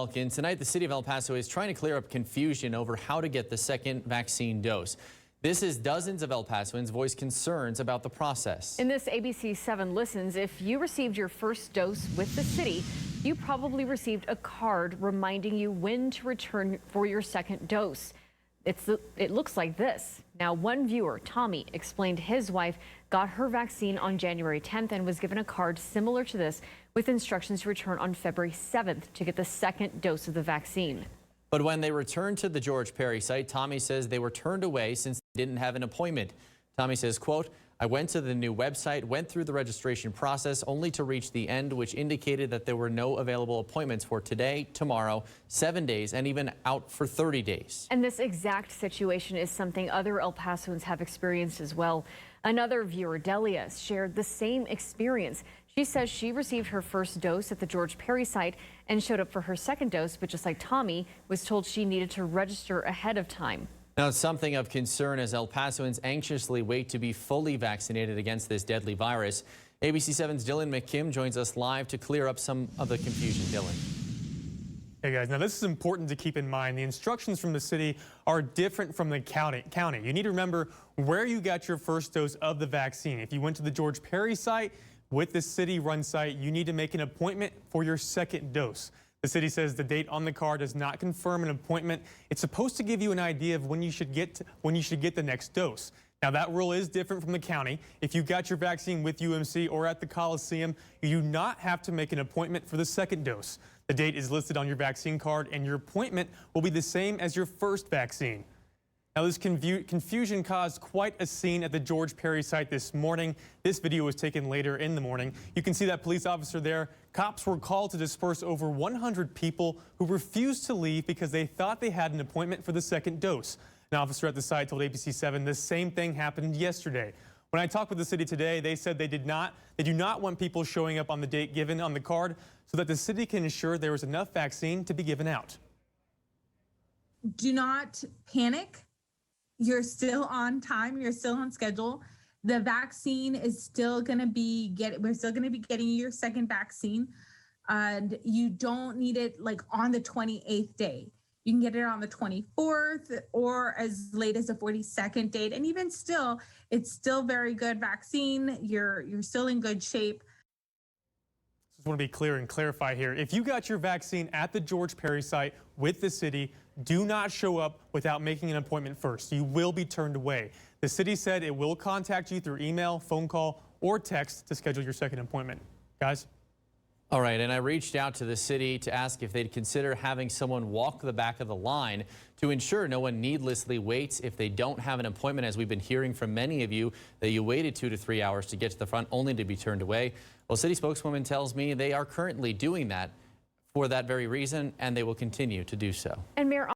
Tonight, the city of El Paso is trying to clear up confusion over how to get the second vaccine dose. This is dozens of El Pasoans voice concerns about the process. In this ABC 7 Listens, if you received your first dose with the city, you probably received a card reminding you when to return for your second dose. It looks like this. Now, one viewer, Tommy, explained his wife got her vaccine on January 10th and was given a card similar to this with instructions to return on February 7th to get the second dose of the vaccine. But when they returned to the George Perry site, Tommy says they were turned away since they didn't have an appointment. Tommy says, quote, "I went to the new website, went through the registration process only to reach the end, which indicated that there were no available appointments for today, tomorrow, 7 days, and even out for 30 days. And this exact situation is something other El Pasoans have experienced as well. Another viewer, Delia, shared the same experience. She says she received her first dose at the George Perry site and showed up for her second dose, but just like Tommy, was told she needed to register ahead of time. Now, something of concern as El Pasoans anxiously wait to be fully vaccinated against this deadly virus. ABC 7's Dylan McKim joins us live to clear up some of the confusion. Dylan. Hey guys, now this is important to keep in mind. The instructions from the city are different from the county. You need to remember where you got your first dose of the vaccine. If you went to the George Perry site, with the city-run site, you need to make an appointment for your second dose. The city says the date on the card does not confirm an appointment. It's supposed to give you an idea of when you should get the next dose. Now, that rule is different from the county. If you got your vaccine with UMC or at the Coliseum, you do not have to make an appointment for the second dose. The date is listed on your vaccine card, and your appointment will be the same as your first vaccine. Now, this confusion caused quite a scene at the George Perry site this morning. This video was taken later in the morning. You can see that police officer there. Cops were called to disperse over 100 people who refused to leave because they thought they had an appointment for the second dose. An officer at the site told ABC 7 the same thing happened yesterday. When I talked with the city today, they said they do not want people showing up on the date given on the card so that the city can ensure there is enough vaccine to be given out. Do not panic. You're still on time. You're still on schedule. The vaccine is still going to be we're still going to be getting your second vaccine, and you don't need it like on the 28th day. You can get it on the 24th or as late as the 42nd date. And even still, it's still very good vaccine. You're still in good shape. Just want to be clear and clarify here. If you got your vaccine at the George Perry site with the city, do not show up without making an appointment first. You will be turned away. The city said it will contact you through email, phone call, or text to schedule your second appointment. Guys? All right, and I reached out to the city to ask if they'd consider having someone walk the back of the line to ensure no one needlessly waits if they don't have an appointment, as we've been hearing from many of you that you waited 2 to 3 hours to get to the front only to be turned away. Well, city spokeswoman tells me they are currently doing that for that very reason, and they will continue to do so. And Mayor